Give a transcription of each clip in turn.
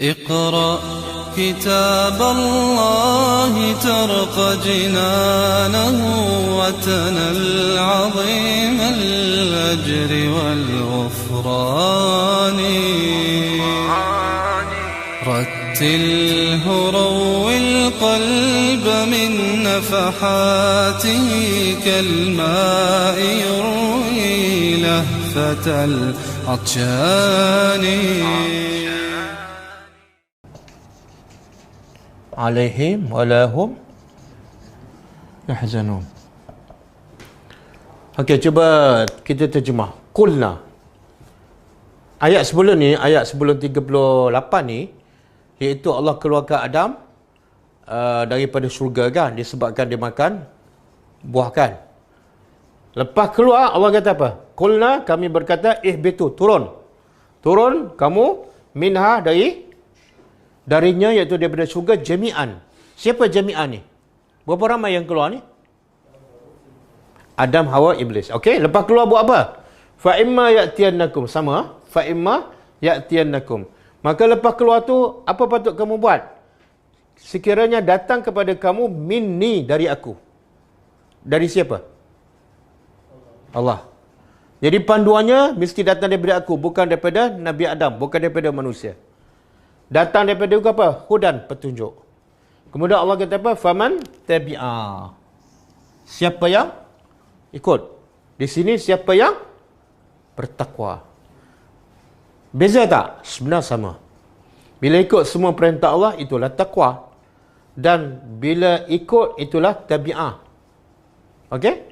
اقرأ كتاب الله ترق جنانه وتنل عظيم الأجر والغفران رتله روي القلب من نفحاته كالماء يروي لهفة العطشان alaihim walahum yahzanun. Okey, cuba kita terjemah. Qulna. Ayat sebelum ni, ayat sebelum 38 ni, iaitu Allah keluarkan Adam daripada syurga kan, disebabkan dia makan buah kan. Lepas keluar, Allah kata apa? Qulna, kami berkata, ihbitu, turun. Turun kamu minha darinya, iaitu daripada syurga, jami'an. Siapa jami'an ni? Berapa ramai yang keluar ni? Adam, Hawa, Iblis. Okey, lepas keluar buat apa? Fa'imma ya'tiyannakum. Sama. Fa'imma ya'tiyannakum. Maka lepas keluar tu, apa patut kamu buat? Sekiranya datang kepada kamu minni, dari aku. Dari siapa? Allah. Jadi panduannya mesti datang daripada aku, bukan daripada Nabi Adam, bukan daripada manusia. Datang daripada aku apa? Hudan, petunjuk. Kemudian Allah kata apa? Faman tabi'a. Siapa yang ikut? Di sini siapa yang bertakwa. Beza tak? Sebenarnya sama. Bila ikut semua perintah Allah, itulah takwa. Dan bila ikut, itulah tabi'ah. Okey?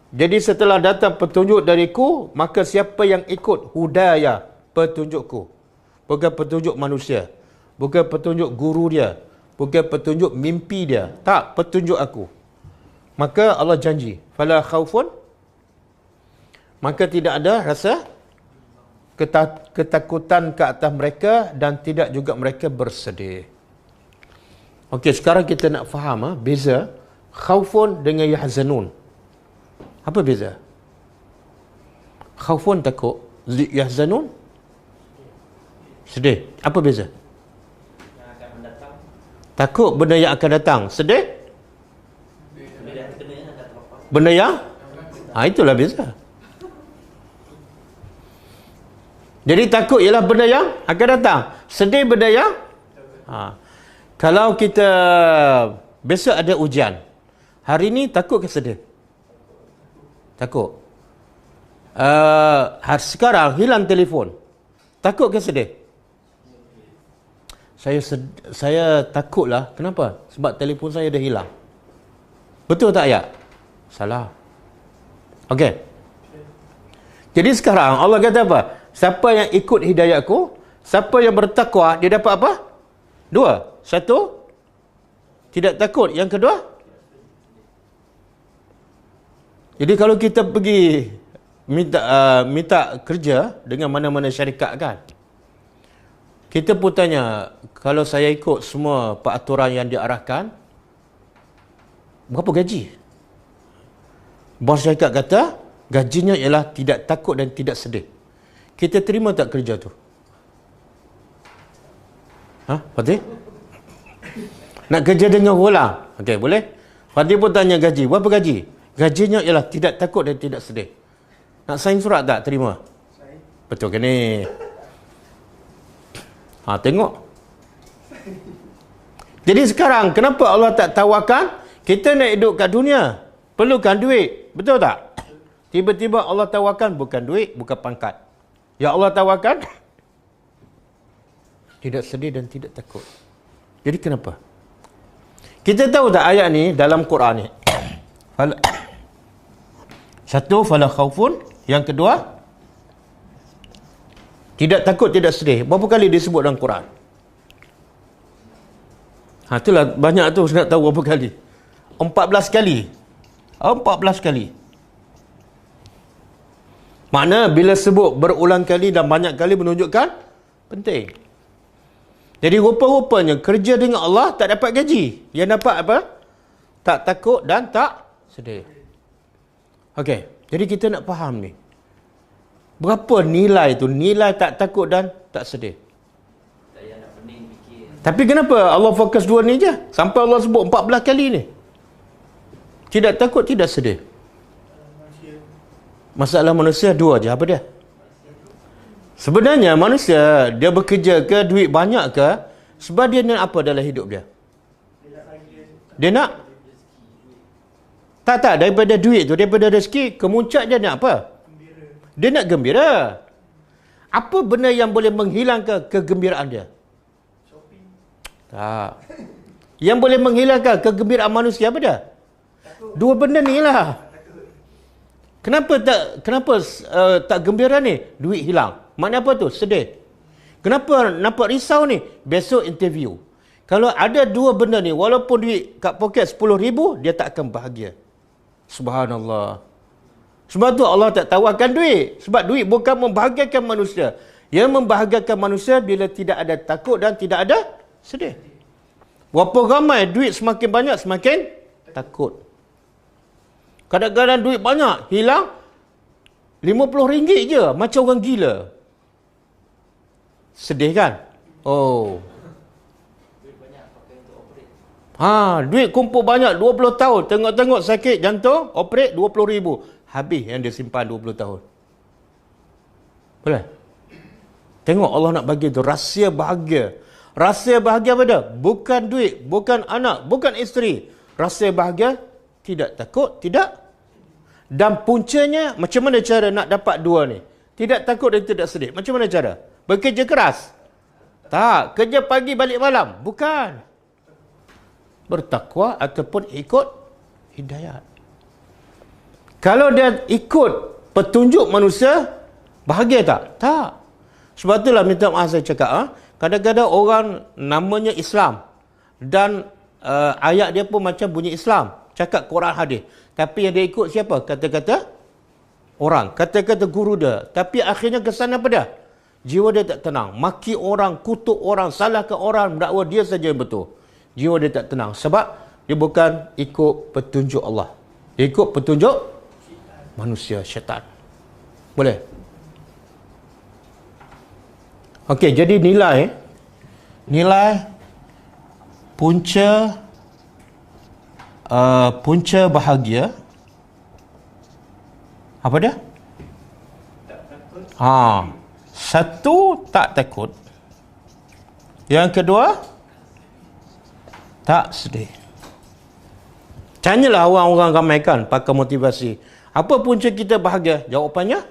Jadi setelah datang petunjuk dariku, maka siapa yang ikut hudaya, petunjukku. Bukan petunjuk manusia. Bukan petunjuk guru dia. Bukan petunjuk mimpi dia. Tak, petunjuk aku. Maka Allah janji, fala khaufun, maka tidak ada rasa ketakutan ke atas mereka dan tidak juga mereka bersedih. Okey, sekarang kita nak faham beza khaufun dengan yahzanun. Apa beza? Khaufun takut, yahzanun sedih. Apa beza? Takut benda yang akan datang. Sedih? Benda yang? Itulah beza. Jadi takut ialah benda yang akan datang. Sedih benda yang? Kalau kita besok ada ujian, hari ni takut ke sedih? Takut. Sekarang hilang telefon, takut ke sedih? Saya takutlah. Kenapa? Sebab telefon saya dah hilang. Betul tak ayat? Salah. Okey. Jadi sekarang Allah kata apa? Siapa yang ikut hidayahku, siapa yang bertakwa, dia dapat apa? Dua. Satu, tidak takut. Yang kedua, jadi kalau kita pergi minta kerja dengan mana-mana syarikat kan, kita pun tanya, kalau saya ikut semua peraturan yang diarahkan, berapa gaji? Bos syarikat kata, gajinya ialah tidak takut dan tidak sedih. Kita terima tak kerja tu? Fatih? Nak kerja dengan orang? Okey, boleh? Fatih pun tanya gaji. Berapa gaji? Gajinya ialah tidak takut dan tidak sedih. Nak sign surat tak? Terima? Betul ke ni? Tengok. Jadi sekarang, kenapa Allah tak tawarkan? Kita nak hidup kat dunia, perlukan duit. Betul tak? Tiba-tiba Allah tawarkan bukan duit, bukan pangkat. Ya Allah tawarkan tidak sedih dan tidak takut. Jadi kenapa? Kita tahu tak ayat ni dalam Quran ni? Satu, fala khaufun. Yang kedua, tidak takut, tidak sedih. Berapa kali disebut dalam Quran? Itulah banyak tu, saya nak tahu berapa kali. 14 kali. 14 kali. Makna bila sebut berulang kali dan banyak kali menunjukkan penting. Jadi rupa-rupanya kerja dengan Allah tak dapat gaji. Yang dapat apa? Tak takut dan tak sedih. Okey, jadi kita nak faham ni. Berapa nilai tu? Nilai tak takut dan tak sedih. Saya nak pening Tapi kenapa Allah fokus dua ni je? Sampai Allah sebut 14 kali ni. Tidak takut, tidak sedih. Masalah manusia dua je. Apa dia? Sebenarnya manusia, dia bekerja ke, duit banyak ke, sebab dia nak apa dalam hidup dia? Dia nak? Tak, daripada duit tu, daripada rezeki, kemuncak dia nak apa? Dia nak gembira. Apa benda yang boleh menghilangkan kegembiraan dia? Tak. Yang boleh menghilangkan kegembiraan manusia apa dia? Dua benda ni lah. Kenapa tak gembira ni? Duit hilang. Makna apa tu? Sedih. Kenapa nampak risau ni? Besok interview. Kalau ada dua benda ni, walaupun duit kat poket 10,000, dia tak akan bahagia. Subhanallah. Sebab tu Allah tak tawarkan duit. Sebab duit bukan membahagiakan manusia. Yang membahagiakan manusia bila tidak ada takut dan tidak ada sedih. Berapa ramai duit semakin banyak semakin takut. Kadang-kadang duit banyak, hilang RM50 je. Macam orang gila. Sedih kan? Oh. Duit kumpul banyak 20 tahun. Tengok-tengok sakit jantung, operate 20,000. Habis yang dia simpan 20 tahun. Boleh? Tengok Allah nak bagi tu rahsia bahagia. Rahsia bahagia apa dia? Bukan duit, bukan anak, bukan isteri. Rahsia bahagia tidak takut, tidak. Dan puncanya, macam mana cara nak dapat dua ni? Tidak takut dan tidak sedih. Macam mana cara? Bekerja keras? Tak. Kerja pagi balik malam? Bukan. Bertakwa ataupun ikut hidayat. Kalau dia ikut petunjuk manusia, bahagia tak? Tak. Sebab itulah minta maaf saya cakap. Kadang-kadang orang namanya Islam. Dan ayat dia pun macam bunyi Islam. Cakap Quran hadis. Tapi yang dia ikut siapa? Kata-kata orang. Kata-kata guru dia. Tapi akhirnya kesan apa dia? Jiwa dia tak tenang. Maki orang, kutuk orang, salahkan orang, mendakwa dia saja yang betul. Jiwa dia tak tenang. Sebab dia bukan ikut petunjuk Allah. Dia ikut petunjuk manusia, syaitan. Boleh? Okey, jadi nilai punca bahagia apa dia? Satu, tak takut. Yang kedua, tak sedih. Tanyalah orang-orang ramai kan, pakar motivasi. Apa punca kita bahagia? Jawapannya,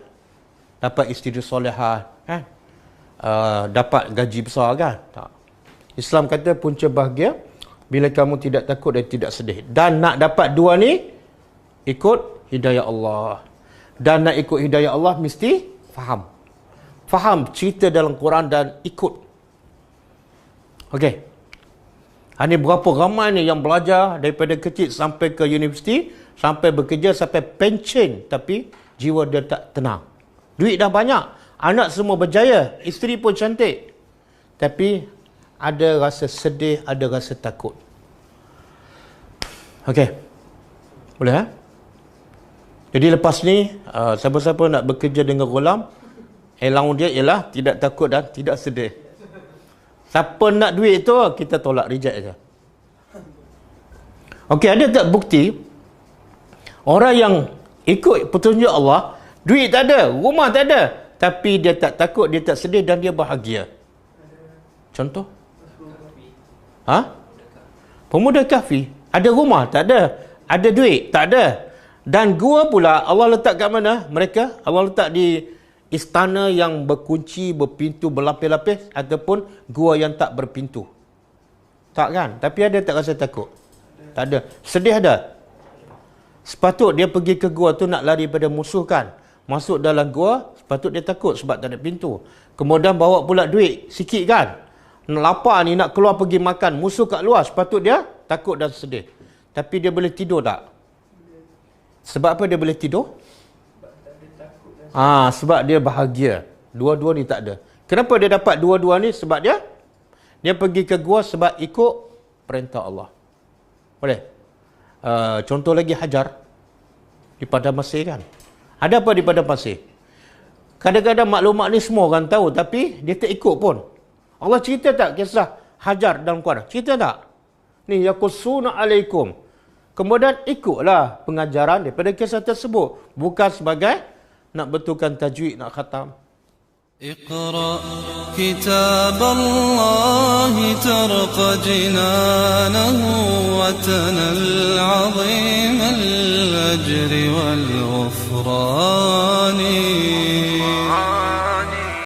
dapat isteri solehah, kan? Dapat gaji besar, kan? Tak. Islam kata punca bahagia bila kamu tidak takut dan tidak sedih. Dan nak dapat dua ni, ikut hidayah Allah. Dan nak ikut hidayah Allah mesti faham. Faham cerita dalam Quran dan ikut. Okey. Ini berapa ramai ni yang belajar daripada kecil sampai ke universiti, sampai bekerja, sampai pencen, tapi jiwa dia tak tenang. Duit dah banyak, anak semua berjaya, isteri pun cantik, tapi ada rasa sedih, ada rasa takut. Okey. Boleh? Jadi lepas ni, siapa-siapa nak bekerja dengan Ghulam, elang dia ialah tidak takut dan tidak sedih. Siapa nak duit tu, kita tolak, reject je. Okey, ada tak bukti orang yang ikut petunjuk Allah, duit tak ada, rumah tak ada, tapi dia tak takut, dia tak sedih dan dia bahagia? Contoh? Pemuda Kahfi. Ada rumah? Tak ada. Ada duit? Tak ada. Dan gua pula, Allah letak kat mana mereka? Allah letak di istana yang berkunci, berpintu, berlapis-lapis, ataupun gua yang tak berpintu. Tak kan? Tapi ada tak rasa takut? Tak ada. Sedih ada? Sepatut dia pergi ke gua tu nak lari pada musuh kan? Masuk dalam gua, sepatut dia takut sebab tak ada pintu. Kemudian bawa pula duit sikit kan? Lapar ni nak keluar pergi makan, musuh kat luar, sepatut dia takut dan sedih. Tapi dia boleh tidur tak? Sebab apa dia boleh tidur? Sebab dia bahagia. Dua-dua ni tak ada. Kenapa dia dapat dua-dua ni? Sebab dia pergi ke gua sebab ikut perintah Allah. Boleh? Contoh lagi Hajar di padang pasir kan? Ada apa di padang pasir? Kadang-kadang maklumat ni semua orang tahu, tapi dia tak ikut pun. Allah cerita tak kisah hajar dalam Quran? Cerita tak? Ni yaqussuna alaikum. Kemudian ikutlah pengajaran daripada kisah tersebut. Bukan sebagai nak betulkan tajwid, nak khatam. اقرأ كتاب الله ترق جنانه وتنل عظيم الأجر والغفران